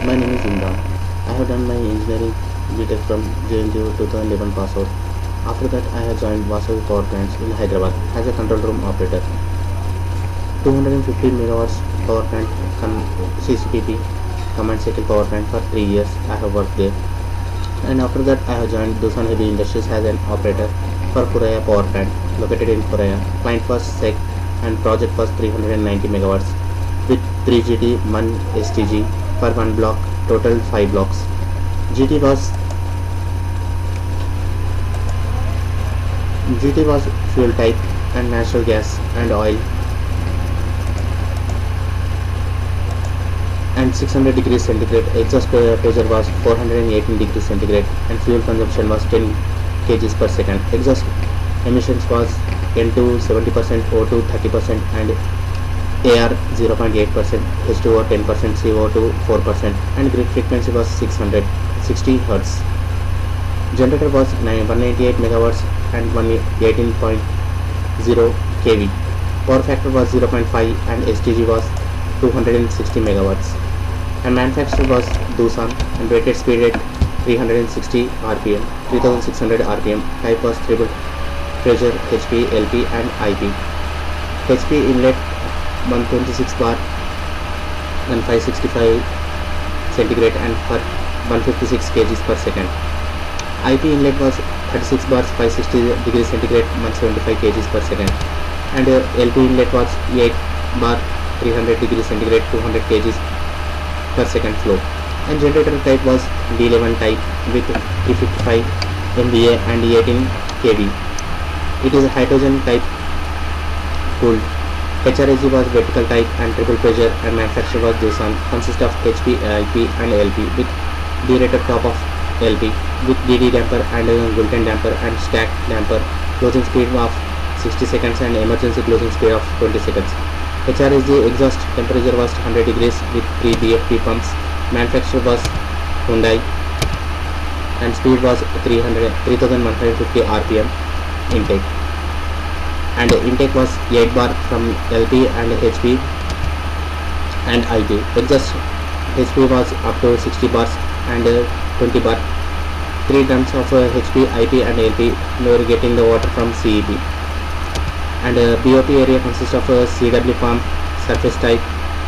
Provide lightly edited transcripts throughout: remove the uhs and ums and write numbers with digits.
My name is Imran. I have done my engineering BTech from JNTU 2011 pass out. After that, I have joined Vasavi Power Plants in Hyderabad as a control room operator. 250 megawatts power plant CCPP command cycle power plant for 3 years. I have worked there, and after that, I have joined Doosan Heavy Industries as an operator for Puraya Power Plant located in Puraya. Client was SEC and project was 390 megawatts with 3 GT, 1 STG per one block, total 5 blocks. GT was fuel type and natural gas and oil, and 600 degrees centigrade. Exhaust pressure was 418 degrees centigrade and fuel consumption was 10 kgs per second. Exhaust emissions was N2 70%, O2 30% and AR 0.8%, H2O 10%, CO2 4%, and grid frequency was 660 Hz. Generator was 198 megawatts and 118.0 kV. Power factor was 0.5 and STG was 260 megawatts. And manufacturer was Doosan and rated speed at 360 rpm, 3600 rpm. Type was triple pressure HP, LP and IP. HP inlet 126 bar and 565 centigrade and for 156 kgs per second. IP inlet was 36 bars 560 degrees centigrade 175 kgs per second, and LP inlet was 8 bar 300 degrees centigrade 200 kgs per second flow. And generator type was D11 type with 355 MVA and 18 kV. It is a hydrogen type cooled. HRSG was vertical type and triple pressure, and manufacturer was Doosan. Consists of HP, IP and LP with D-rated top of LP with DD damper and Gulton damper and stack damper. Closing speed of 60 seconds and emergency closing speed of 20 seconds. HRSG exhaust temperature was 100 degrees with 3 BFP pumps. Manufacturer was Hyundai and speed was 3150 rpm intake. And intake was 8 bar from LP and HP and IP. Exhaust HP was up to 60 bars and 20 bar. 3 drums of HP, IP and LP were getting the water from CEP. And BOP area consists of a CW pump, surface type,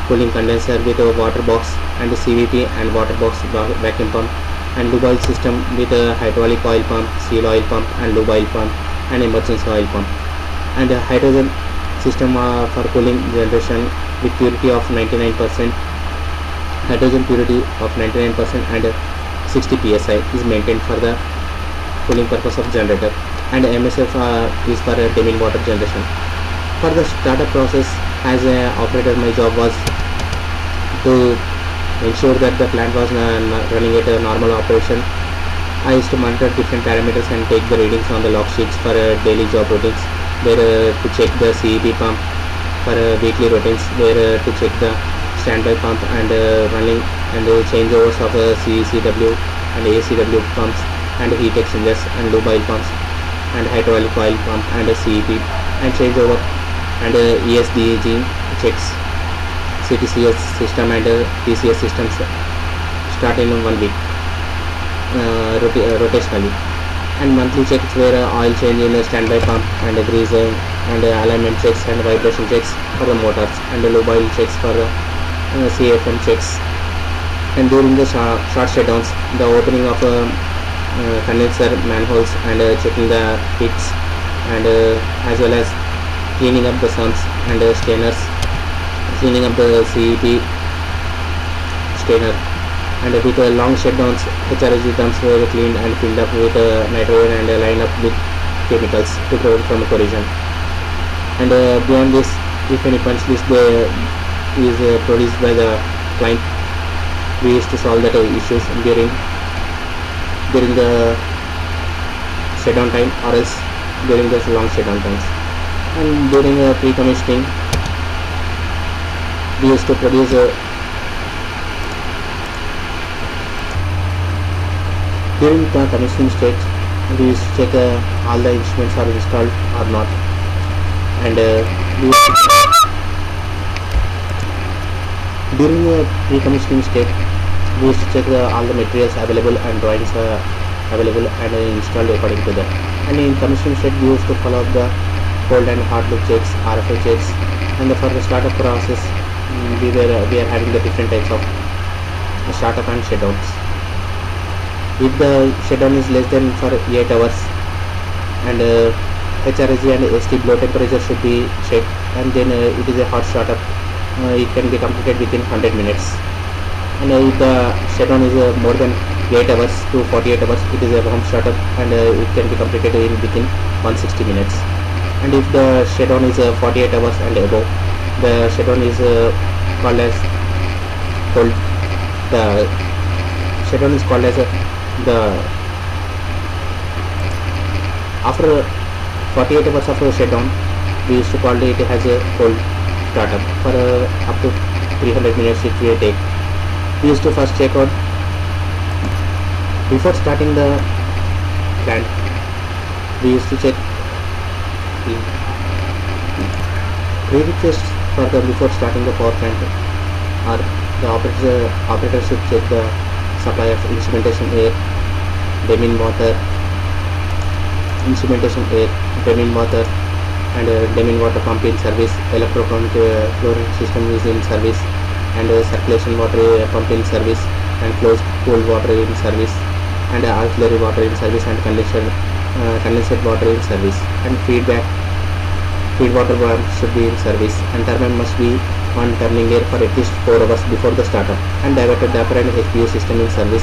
cooling condenser with a water box, and CVP and water box vacuum pump, and lube oil system with a hydraulic oil pump, seal oil pump and lube oil pump and emergency oil pump. And a hydrogen system for cooling generation with purity of 99%, hydrogen purity of 99% and 60 psi is maintained for the cooling purpose of generator. And MSF is for dimming water generation. For the startup process as an operator, my job was to ensure that the plant was running at a normal operation. I used to monitor different parameters and take the readings on the log sheets for daily job routines. There to check the CEP pump for weekly routines. There to check the standby pump and running and changeovers of CCW and ACW pumps and heat exchangers and lube oil pumps and hydraulic oil pump and CEP and changeover and ESDG checks, CTCS system and TCS systems start in 1 week rotationally. And monthly checks where oil change in a standby pump and grease and alignment checks and vibration checks for the motors and lube oil checks for CFM checks. And during the short shutdowns, the opening of condenser manholes and checking the pits and as well as cleaning up the sumps and strainers, cleaning up the CEP strainer. And with long shutdowns, HRSG drums were cleaned and filled up with nitrogen and lined up with chemicals to prevent from corrosion. And beyond this, if any punch list is produced by the client, we used to solve that issues during the shutdown time or else during the long shutdown times. And during pre-commissioning, we used to produce during the commissioning stage, we used to check all the instruments are installed or not, and during the pre-commissioning stage We used to check all the materials available and drawings available and installed according to that. And in commissioning state, we used to follow up the cold and hot loop checks, RFI checks, and for the startup process, we are having the different types of startup and shutdowns. If the shutdown is less than for 8 hours, and HRSG and ST blow temperature should be checked, and then it is a hot startup. It can be completed within 100 minutes. And if the shutdown is more than 8 hours to 48 hours, it is a warm startup, and it can be completed within 160 minutes. And if the shutdown is 48 hours and above, the shutdown is called as cold. The shutdown is called as the after 48 hours of shutdown, we used to call it as a cold startup. For up to 300 minutes it will take. We used to first check out before starting the plant. We used to check pre-requests for the before starting the power plant, or the operator should check the supply of instrumentation air, Demin water, instrumentation air, Demin water, and Demin water pump in service, electrochronic chlorine system is in service, and circulation water pump in service, and closed cooled water in service, and auxiliary water in service, and condensate water in service, and feed water pump should be in service, and turbine must be on turning air for at least 4 hours before the startup, and diverted damper and HPU system in service,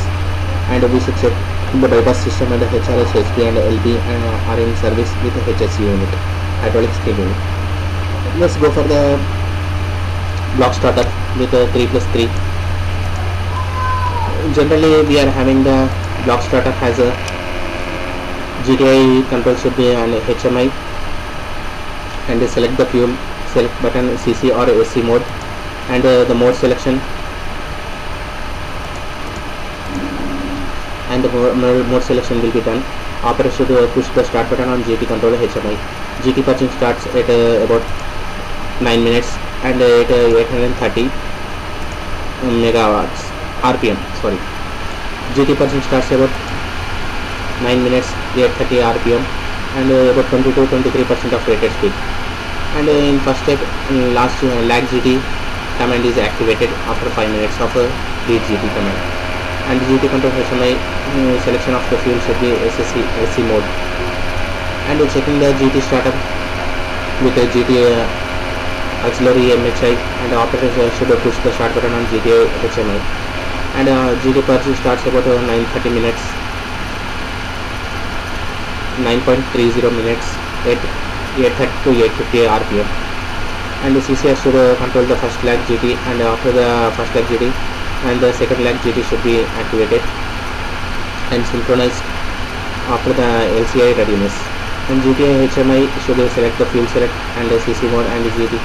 and we should check the bypass system and the HRS, HP and LB are in service with the HSU unit, hydraulic steam unit. Let's go for the block starter with 3+3. Generally we are having the block starter has a GTI control should be on HMI, and select the fuel, select button CC or SC mode, and the mode selection, and the mode selection will be done. Operator should push the start button on GT controller HMI. GT purging starts at about 9 minutes and at 830 megawatts RPM. Sorry, GT purging starts about 9 minutes 830 RPM and about 20-23% of rated speed. And in first step, last lag GT command is activated after 5 minutes of lead GT command. And GT control HMI selection of the fuel should be SC mode. And checking the GT startup with the GT auxiliary MHI, and operator should push the start button on GT HMI. And GT purge starts about 9:30 minutes, 9.30 minutes at 8:30 to 8:50 RPM. And the CCS should control the first lag GT, and after the first lag GT and the second lag GT should be activated and synchronized after the LCI readiness. And GT HMI should select the fuel select and the CC mode and the GT.